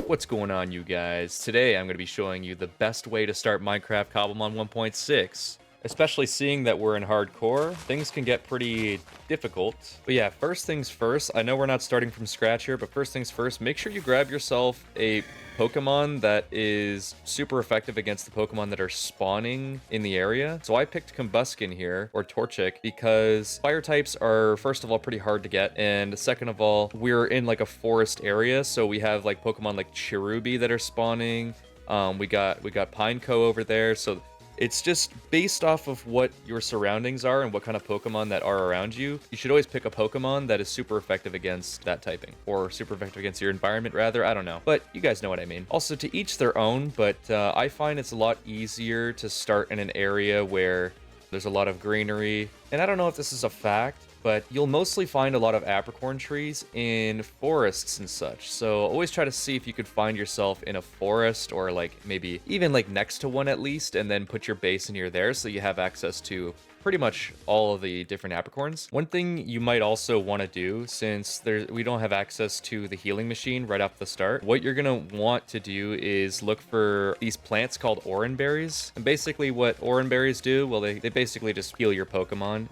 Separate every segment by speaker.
Speaker 1: What's going on, you guys? Today I'm going to be showing you the best way to start Minecraft Cobblemon 1.6. Especially seeing that we're in hardcore, things can get pretty difficult. But yeah, first things first, I know we're not starting from scratch here, but first things first, make sure you grab yourself a Pokemon that is super effective against the Pokemon that are spawning in the area. So I picked Combuskin here, or Torchic, because fire types are, first of all, pretty hard to get, and second of all, we're in like a forest area, so we have like Pokemon like Cherubi that are spawning. We got Pineco over there, so it's just based off of what your surroundings are and what kind of Pokemon that are around you. You should always pick a Pokemon that is super effective against that typing, or super effective against your environment, rather. I don't know, but you guys know what I mean. Also, to each their own, but I find it's a lot easier to start in an area where there's a lot of greenery. And I don't know if this is a fact, but you'll mostly find a lot of apricorn trees in forests and such. So always try to see if you could find yourself in a forest, or like maybe even like next to one at least, and then put your base near there so you have access to pretty much all of the different apricorns. One thing you might also want to do, since we don't have access to the healing machine right off the start, what you're gonna want to do is look for these plants called oran berries. And basically what oran berries do, well, they basically just heal your Pokemon.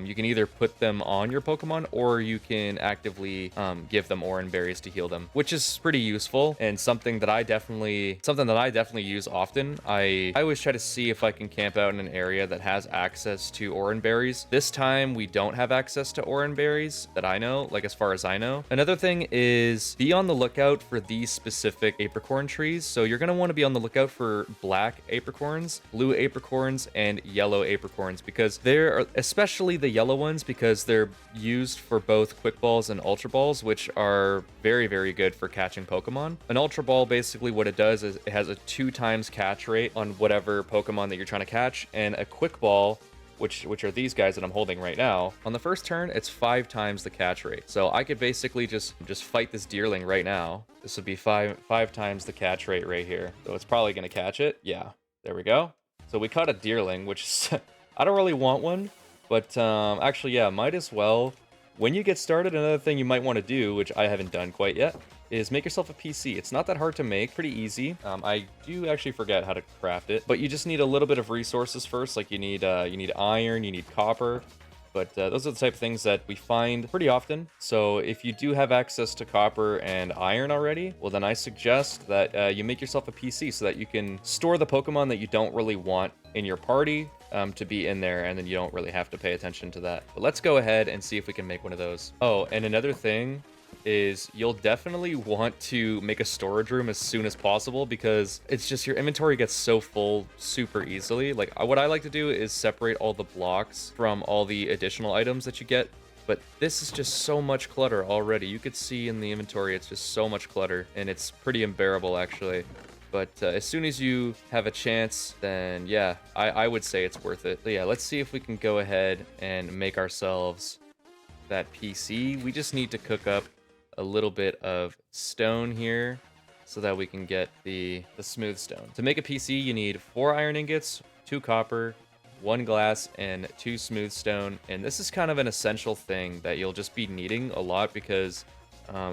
Speaker 1: You can either put them on your Pokemon, or you can actively give them oran berries to heal them, which is pretty useful and something that I definitely use often. I always try to see if I can camp out in an area that has access to oran berries. This time we don't have access to oran berries that I know, like as far as I know. Another thing is be on the lookout for these specific apricorn trees. So you're going to want to be on the lookout for black apricorns, blue apricorns, and yellow apricorns, because they're, especially the yellow ones, because they're used for both quick balls and ultra balls, which are very, very good for catching Pokemon. An ultra ball, basically what it does is it has a 2x catch rate on whatever Pokemon that you're trying to catch, and a quick ball, which are these guys that I'm holding right now, on the first turn, it's 5x the catch rate. So I could basically just fight this deerling right now. This would be five times the catch rate right here. So it's probably going to catch it. Yeah, there we go. So we caught a deerling, which is, I don't really want one, but actually, yeah, might as well. When you get started, another thing you might want to do, which I haven't done quite yet, is make yourself a PC. It's not that hard to make, pretty easy. I do actually forget how to craft it, but you just need a little bit of resources first. Like you need iron, you need copper, but those are the type of things that we find pretty often. So if you do have access to copper and iron already, well then I suggest that you make yourself a PC so that you can store the Pokemon that you don't really want in your party to be in there, and then you don't really have to pay attention to that. But let's go ahead and see if we can make one of those. Oh, and another thing is you'll definitely want to make a storage room as soon as possible, because it's just your inventory gets so full super easily. Like what I like to do is separate all the blocks from all the additional items that you get, but this is just so much clutter already. You could see in the inventory it's just so much clutter, and it's pretty unbearable actually. But as soon as you have a chance, then yeah, I would say it's worth it. So yeah, let's see if we can go ahead and make ourselves that PC. We just need to cook up a little bit of stone here so that we can get the smooth stone. To make a PC, you need 4 iron ingots, 2 copper, 1 glass, and 2 smooth stone. And this is kind of an essential thing that you'll just be needing a lot, because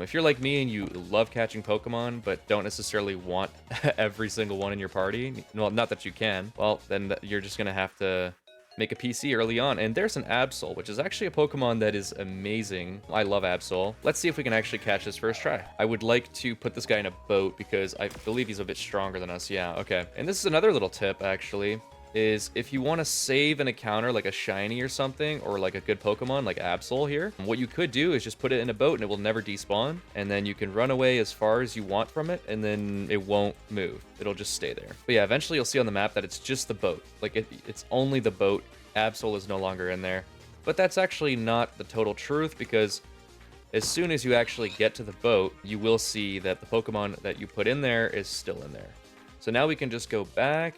Speaker 1: if you're like me and you love catching Pokemon but don't necessarily want every single one in your party, well, not that you can, well, then you're just gonna have to make a PC early on. And there's an Absol, which is actually a Pokemon that is amazing. I love Absol. Let's see if we can actually catch this first try. I would like to put this guy in a boat because I believe he's a bit stronger than us. Yeah, okay. And this is another little tip, actually, is if you want to save an encounter like a shiny or something, or like a good Pokemon like Absol here, what you could do is just put it in a boat and it will never despawn, and then you can run away as far as you want from it, and then it won't move. It'll just stay there. But yeah, eventually you'll see on the map that it's just the boat. Like it's only the boat. Absol is no longer in there. But that's actually not the total truth, because as soon as you actually get to the boat, you will see that the Pokemon that you put in there is still in there. So now we can just go back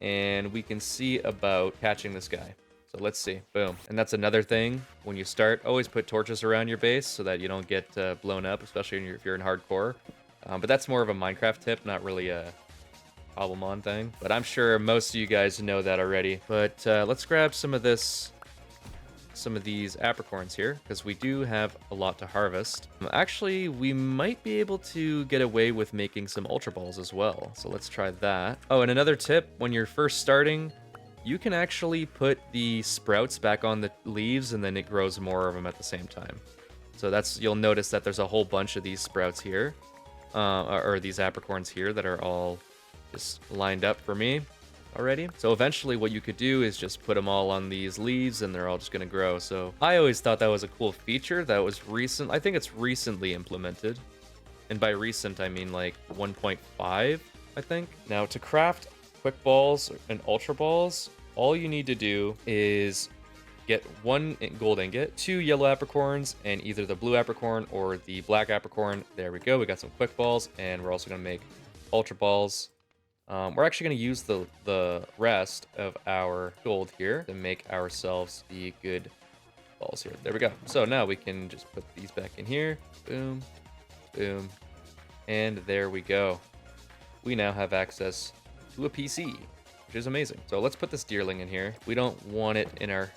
Speaker 1: and we can see about catching this guy. So let's see. Boom. And that's another thing. When you start, always put torches around your base so that you don't get blown up, especially if you're in hardcore. But that's more of a Minecraft tip, not really a Cobblemon thing. But I'm sure most of you guys know that already. But let's grab some of this some of these apricorns here, because we do have a lot to harvest. Actually, we might be able to get away with making some Ultra Balls as well. So let's try that. Oh, and another tip, when you're first starting, you can actually put the sprouts back on the leaves, and then it grows more of them at the same time. So you'll notice that there's a whole bunch of these sprouts here, or these apricorns here that are all just lined up for me already. So eventually what you could do is just put them all on these leaves and they're all just going to grow. So I always thought that was a cool feature that was recent. I think it's recently implemented. And by recent, I mean like 1.5, I think. Now to craft quick balls and ultra balls, all you need to do is get 1 gold ingot, 2 yellow apricorns, and either the blue apricorn or the black apricorn. There we go. We got some quick balls, and we're also going to make ultra balls. We're actually going to use the rest of our gold here to make ourselves the good balls here. There we go. So now we can just put these back in here. Boom, boom, and there we go. We now have access to a PC, which is amazing. So let's put this deerling in here. We don't want it in our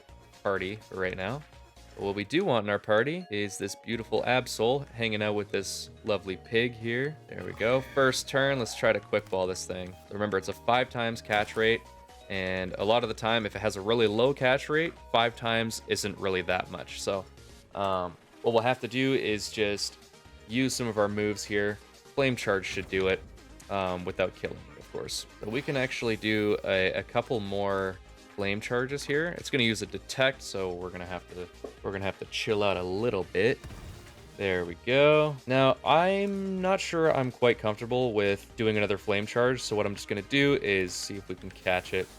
Speaker 1: party for right now. But what we do want in our party is this beautiful Absol hanging out with this lovely pig here. There we go. First turn, let's try to quick ball this thing. Remember, it's a 5 times catch rate, and a lot of the time, if it has a really low catch rate, 5 times isn't really that much. So what we'll have to do is just use some of our moves here. Flame Charge should do it without killing it, of course. So we can actually do a couple more flame charges here. It's going to use a detect, so we're gonna have to chill out a little bit. There we go. Now I'm not sure I'm quite comfortable with doing another flame charge, so what I'm just going to do is see if we can catch it.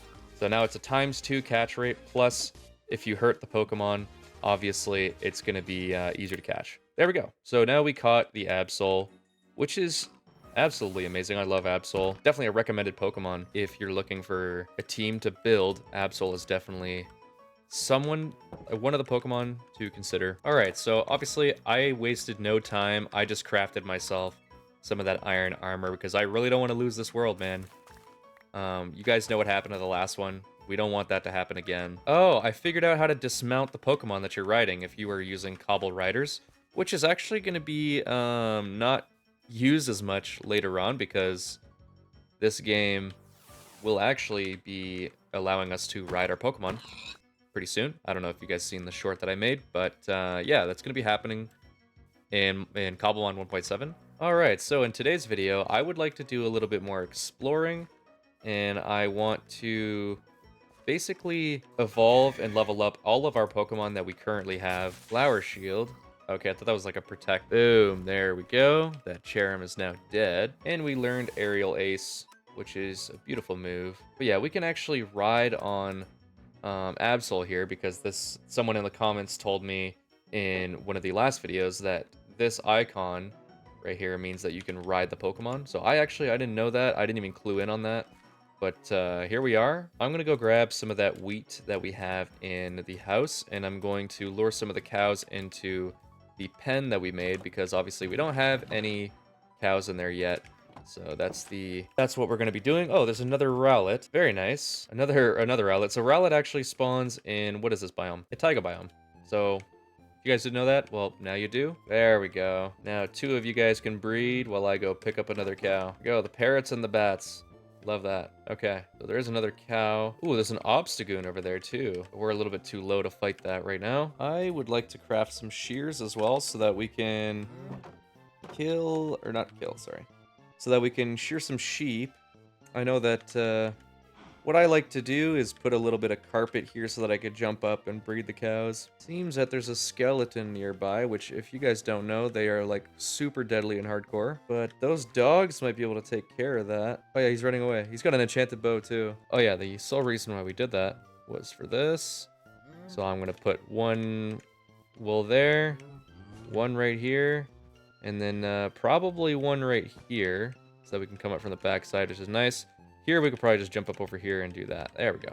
Speaker 1: So now it's a ×2 catch rate, plus if you hurt the Pokemon, obviously it's going to be easier to catch. There we go. So now we caught the Absol, which is absolutely amazing. I love Absol. Definitely a recommended Pokemon if you're looking for a team to build. Absol is definitely one of the Pokemon to consider. All right, so obviously I wasted no time. I just crafted myself some of that iron armor because I really don't want to lose this world, man. You guys know what happened to the last one. We don't want that to happen again. Oh, I figured out how to dismount the Pokemon that you're riding if you are using Cobble Riders, which is actually going to be not used as much later on because this game will actually be allowing us to ride our Pokemon pretty soon. I don't know if you guys seen the short that I made, but yeah, that's going to be happening in Cobblemon 1.7. All right, so in today's video, I would like to do a little bit more exploring, and I want to basically evolve and level up all of our Pokemon that we currently have. Flower Shield. Okay, I thought that was like a protect. Boom, there we go. That Cherim is now dead. And we learned Aerial Ace, which is a beautiful move. But yeah, we can actually ride on Absol here because someone in the comments told me in one of the last videos that this icon right here means that you can ride the Pokemon. So I didn't know that. I didn't even clue in on that. But here we are. I'm going to go grab some of that wheat that we have in the house, and I'm going to lure some of the cows into the pen that we made because obviously we don't have any cows in there yet. So that's what we're going to be doing. Oh, there's another Rowlet. Very nice. Another Rowlet. So Rowlet actually spawns in, what is this biome? A taiga biome. So you guys didn't know that? Well, now you do. There we go. Now 2 of you guys can breed while I go pick up another cow. Go, the parrots and the bats. Love that. Okay, so there's another cow. Ooh, there's an Obstagoon over there too. We're a little bit too low to fight that right now. I would like to craft some shears as well so that we can so that we can shear some sheep. I know that what I like to do is put a little bit of carpet here so that I could jump up and breed the cows. Seems that there's a skeleton nearby, which if you guys don't know, they are like super deadly and hardcore. But those dogs might be able to take care of that. Oh yeah, he's running away. He's got an enchanted bow too. Oh yeah, the sole reason why we did that was for this. So I'm gonna put 1 wool there, 1 right here, and then probably 1 right here so that we can come up from the back side, which is nice. Here, we could probably just jump up over here and do that. There we go.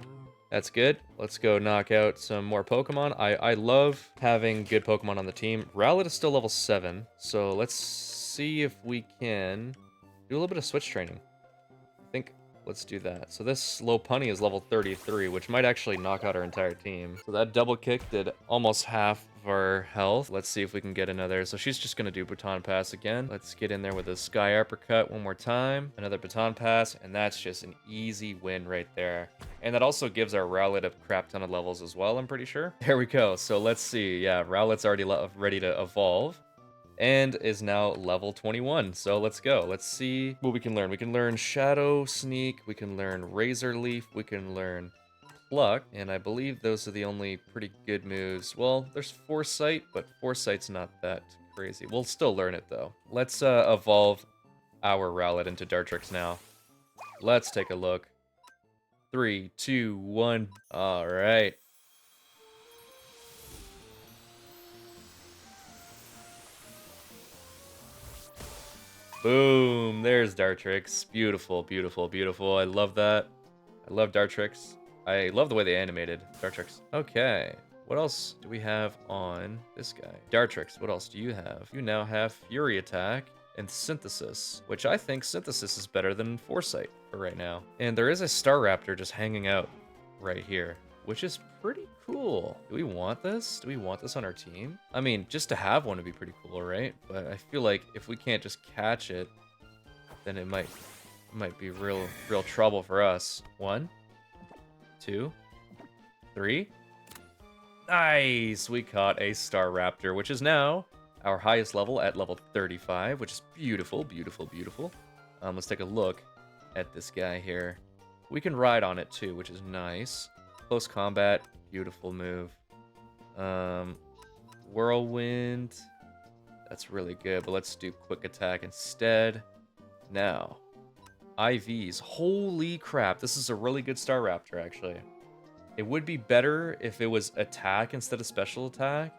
Speaker 1: That's good. Let's go knock out some more Pokemon. I love having good Pokemon on the team. Rowlet is still level 7, so let's see if we can do a little bit of switch training. I think Let's do that. So this Lopunny is level 33, which might actually knock out our entire team. So that double kick did almost half of our health. Let's see if we can get another. So she's just going to do Baton Pass again. Let's get in there with a Sky Uppercut one more time. Another Baton Pass, and that's just an easy win right there. And that also gives our Rowlet a crap ton of levels as well, I'm pretty sure. There we go. So let's see. Yeah, Rowlet's already ready to evolve. And is now level 21. So let's go. Let's see what we can learn. We can learn Shadow Sneak. We can learn Razor Leaf. We can learn Pluck. And I believe those are the only pretty good moves. Well, there's Foresight, but Foresight's not that crazy. We'll still learn it, though. Let's evolve our Rowlet into Dartrix now. Let's take a look. 3, 2, 1. All right. Boom, there's Dartrix. Beautiful, beautiful, beautiful. I love that. I love Dartrix. I love the way they animated Dartrix. Okay, what else do we have on this guy? Dartrix, what else do you have? You now have Fury Attack and Synthesis, which I think Synthesis is better than Foresight for right now. And there is a Staraptor just hanging out right here, which is pretty cool. Do we want this? Do we want this on our team? I mean, just to have one would be pretty cool, right? But I feel like if we can't just catch it, then it might be real trouble for us. 1, 2, 3. Nice! We caught a Staraptor, which is now our highest level at level 35, which is beautiful, beautiful, beautiful. Let's take a look at this guy here. We can ride on it too, which is nice. Close combat, beautiful move. Whirlwind, that's really good, but let's do quick attack instead. Now, IVs. Holy crap, this is a really good Staraptor, actually. It would be better if it was attack instead of special attack,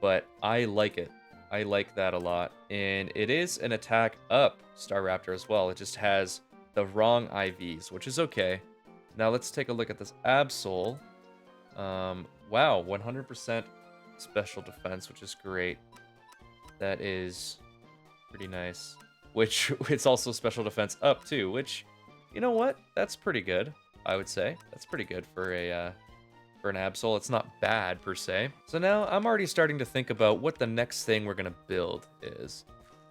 Speaker 1: but I like it. I like that a lot. And it is an attack up Staraptor as well. It just has the wrong IVs, which is okay. Now let's take a look at this Absol. Wow, 100% special defense, which is great. That is pretty nice. Which it's also special defense up too, which, you know what? That's pretty good, I would say. That's pretty good for an Absol. It's not bad per se. So now I'm already starting to think about what the next thing we're gonna build is,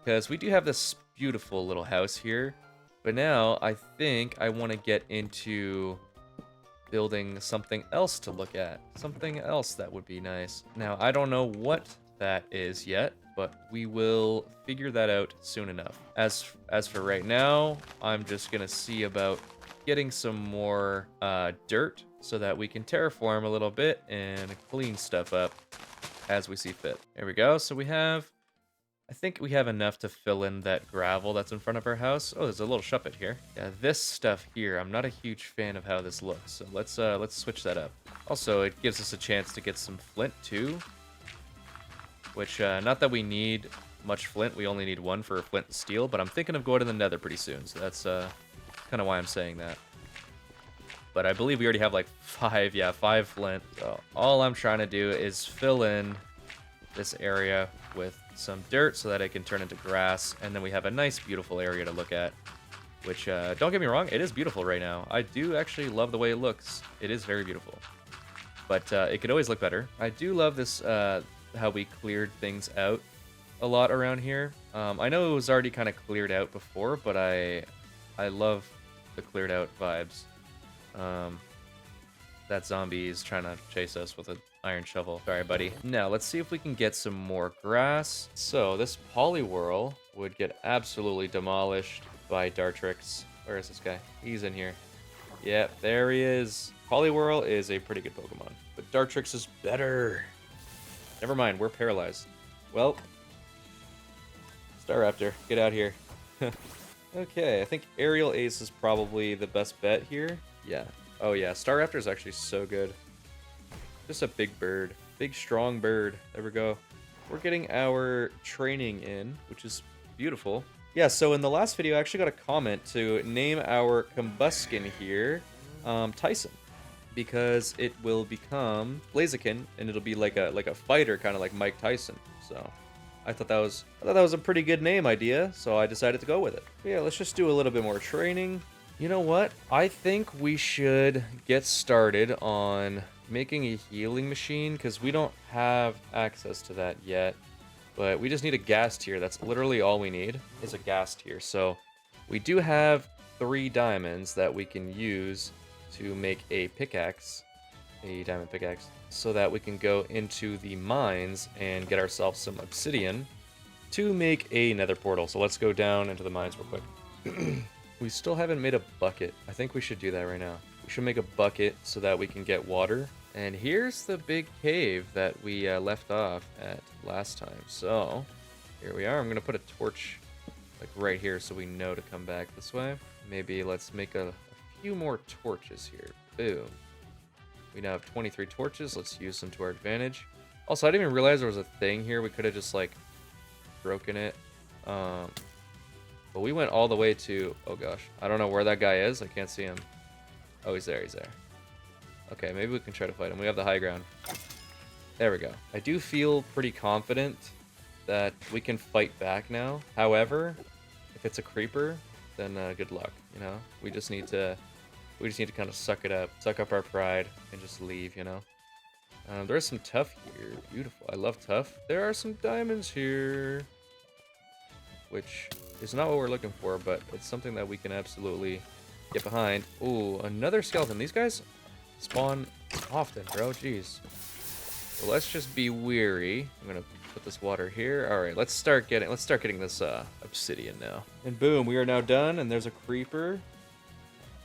Speaker 1: because we do have this beautiful little house here. But now I think I want to get into building something else to look at. Something else that would be nice. Now, I don't know what that is yet, but we will figure that out soon enough. As for right now, I'm just going to see about getting some more dirt so that we can terraform a little bit and clean stuff up as we see fit. There we go. So I think we have enough to fill in that gravel that's in front of our house. Oh, there's a little shuppet here. Yeah, this stuff here, I'm not a huge fan of how this looks. So let's switch that up. Also, it gives us a chance to get some flint too. Which, not that we need much flint. We only need 1 for flint and steel. But I'm thinking of going to the nether pretty soon. So that's kind of why I'm saying that. But I believe we already have like 5 flint. So all I'm trying to do is fill in this area with some dirt so that it can turn into grass, and then we have a nice beautiful area to look at, which don't get me wrong, it is beautiful right now. I do actually love the way it looks. It is very beautiful, but it could always look better. I do love this how we cleared things out a lot around here. I know it was already kind of cleared out before, but I love the cleared out vibes. That zombie is trying to chase us with an iron shovel. Sorry, buddy. Now, let's see if we can get some more grass. So, this Poliwhirl would get absolutely demolished by Dartrix. Where is this guy? He's in here. Yep, there he is. Poliwhirl is a pretty good Pokemon, but Dartrix is better. Never mind, we're paralyzed. Well, Staraptor, get out here. Okay, I think Aerial Ace is probably the best bet here. Yeah. Oh yeah, Staraptor is actually so good. Just a big bird. Big, strong bird. There we go. We're getting our training in, which is beautiful. Yeah, so in the last video, I actually got a comment to name our Combuskin here Tyson, because it will become Blaziken, and it'll be like a fighter, kind of like Mike Tyson. So I thought that was a pretty good name idea, so I decided to go with it. But yeah, let's just do a little bit more training. You know what? I think we should get started on making a healing machine because we don't have access to that yet. But we just need a gas tier. That's literally all we need is a gas tier. So we do have 3 diamonds that we can use to make a pickaxe, a diamond pickaxe, so that we can go into the mines and get ourselves some obsidian to make a nether portal. So let's go down into the mines real quick. We still haven't made a bucket. I think we should do that right now. We should make a bucket so that we can get water. And here's the big cave that we left off at last time. So here we are. I'm going to put a torch like right here so we know to come back this way. Maybe let's make a few more torches here. Boom. We now have 23 torches. Let's use them to our advantage. Also, I didn't even realize there was a thing here. We could have just like broken it. But we went all the way to, oh gosh, I don't know where that guy is. I can't see him. Oh, he's there, he's there. Okay, maybe we can try to fight him. We have the high ground. There we go. I do feel pretty confident that we can fight back now. However, if it's a creeper, then good luck, you know? We just need to kind of suck up our pride, and just leave, you know? There's some tough here. Beautiful. I love tough. There are some diamonds here, which is not what we're looking for, but it's something that we can absolutely get behind. Ooh, another skeleton. These guys spawn often, bro. Jeez. So let's just be weary. I'm gonna put this water here. All right, let's start getting this obsidian now. And boom, we are now done. And there's a creeper.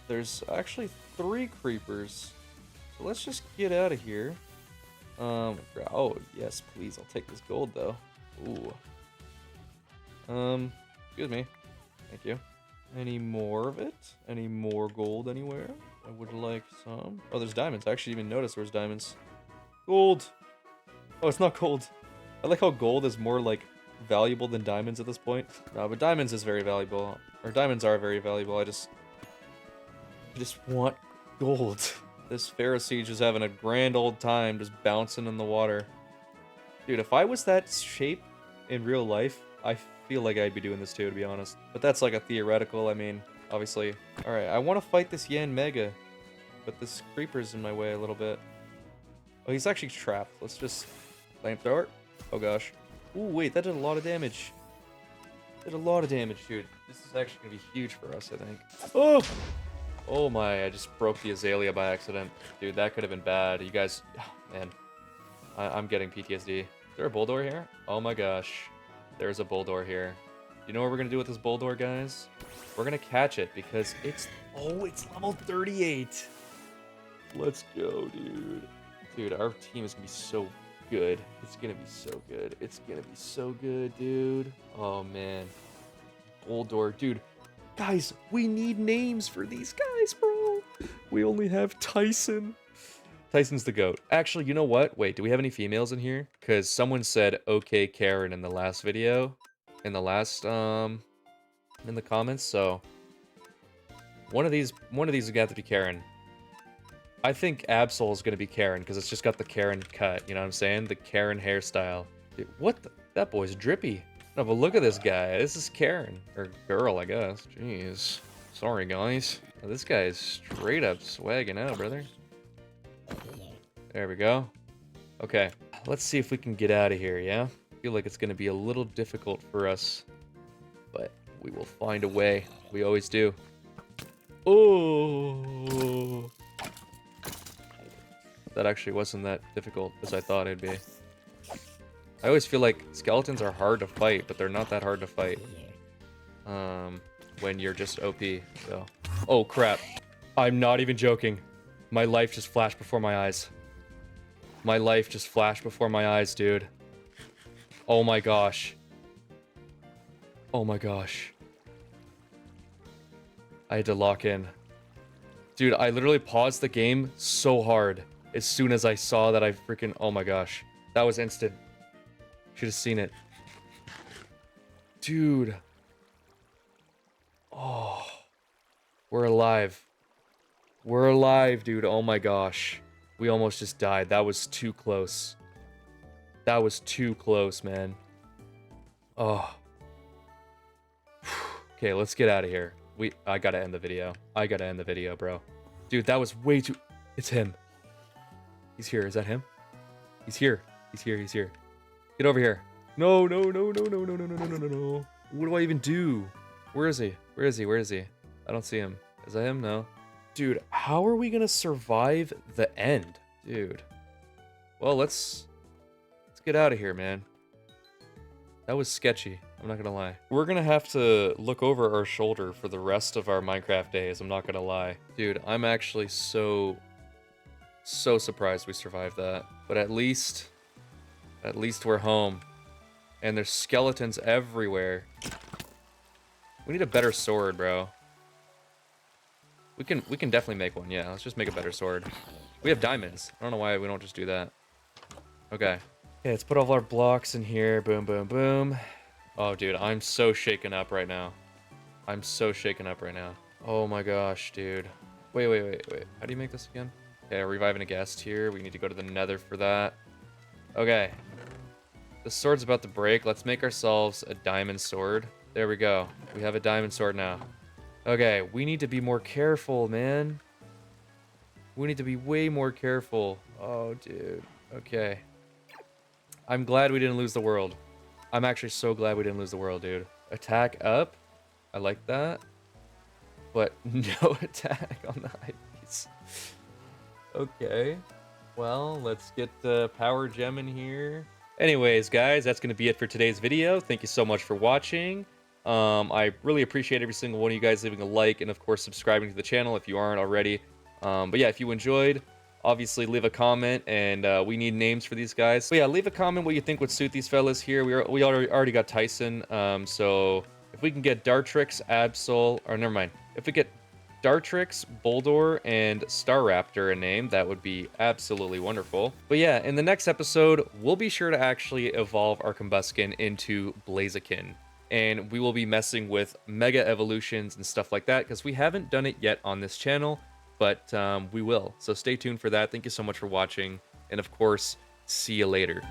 Speaker 1: There's actually 3 creepers. So let's just get out of here. Oh yes, please. I'll take this gold though. Ooh. Excuse me. Thank you. Any more of it? Any more gold anywhere? I would like some. Oh, there's diamonds. I actually even noticed there's diamonds. Gold! Oh, it's not gold. I like how gold is more, like, valuable than diamonds at this point. No, but diamonds is very valuable. Or diamonds are very valuable. I just want gold. This Pharisee just having a grand old time just bouncing in the water. Dude, if I was that shape in real life, I feel like I'd be doing this too, to be honest. But that's like a theoretical, I mean, obviously. Alright, I want to fight this Yan Mega, but this creeper's in my way a little bit. Oh, he's actually trapped. Let's just flamethrower. Oh gosh. Ooh, wait, that did a lot of damage. Did a lot of damage, dude. This is actually going to be huge for us, I think. Oh! Oh my, I just broke the azalea by accident. Dude, that could have been bad. You guys, oh, man. I'm getting PTSD. Is there a bulldoor here? Oh my gosh. There's a bulldoor here. You know what we're going to do with this bulldoor, guys? We're going to catch it because it's level 38. Let's go, dude. Dude, our team is going to be so good. It's going to be so good. It's going to be so good, dude. Oh, man. Bulldoor. Dude, guys, we need names for these guys, bro. We only have Tyson. Tyson's the GOAT. Actually, you know what? Wait, do we have any females in here? Because someone said, okay, Karen, in the last video. In the last, in the comments, so... One of these is gonna have to be Karen. I think Absol is gonna be Karen, because it's just got the Karen cut, you know what I'm saying? The Karen hairstyle. Dude, what the... That boy's drippy. No, but look at this guy. This is Karen. Or girl, I guess. Jeez. Sorry, guys. This guy is straight up swagging out, brother. There we go. Okay, let's see if we can get out of here, yeah? I feel like it's going to be a little difficult for us, but we will find a way. We always do. Oh! That actually wasn't that difficult as I thought it'd be. I always feel like skeletons are hard to fight, but they're not that hard to fight. When you're just OP, so... Oh, crap. I'm not even joking. My life just flashed before my eyes. My life just flashed before my eyes, dude. Oh my gosh. Oh my gosh. I had to lock in. Dude, I literally paused the game so hard as soon as I saw that I freaking... Oh my gosh. That was instant. Should have seen it. Dude. Oh. We're alive. We're alive, dude. Oh my gosh. We almost just died. That was too close. That was too close, man. Oh. Okay, let's get out of here. I gotta end the video. I gotta end the video, bro. Dude, that was way too... It's him. He's here. Is that him? He's here. He's here. He's here. Get over here. No, no, no, no, no, no, no, no, no, no, no, no. What do I even do? Where is he? Where is he? Where is he? I don't see him. Is that him? No. Dude, how are we gonna survive the end? Dude. Well, let's get out of here, man. That was sketchy. I'm not gonna lie. We're gonna have to look over our shoulder for the rest of our Minecraft days. I'm not gonna lie. Dude, I'm actually so surprised we survived that. But at least we're home. And there's skeletons everywhere. We need a better sword, bro. We can definitely make one. Yeah, let's just make a better sword. We have diamonds. I don't know why we don't just do that. Okay. Okay, let's put all of our blocks in here. Boom, boom, boom. Oh, dude, I'm so shaken up right now. I'm so shaken up right now. Oh my gosh, dude. Wait. How do you make this again? Okay, reviving a guest here. We need to go to the nether for that. Okay. The sword's about to break. Let's make ourselves a diamond sword. There we go. We have a diamond sword now. Okay, we need to be more careful, man. We need to be way more careful. Oh, dude. Okay. I'm glad we didn't lose the world. I'm actually so glad we didn't lose the world, dude. Attack up. I like that. But no attack on the high piece. Okay. Well, let's get the power gem in here. Anyways, guys, that's going to be it for today's video. Thank you so much for watching. I really appreciate every single one of you guys leaving a like and, of course, subscribing to the channel if you aren't already. But yeah, if you enjoyed, obviously leave a comment, and we need names for these guys. So yeah, leave a comment what you think would suit these fellas here. We already got Tyson, so if we can get Dartrix, Absol, or never mind. If we get Dartrix, Boldor, and Staraptor a name, that would be absolutely wonderful. But yeah, in the next episode, we'll be sure to actually evolve our Combuskin into Blaziken. And we will be messing with Mega Evolutions and stuff like that, because we haven't done it yet on this channel, but we will. So stay tuned for that. Thank you so much for watching, and of course, see you later.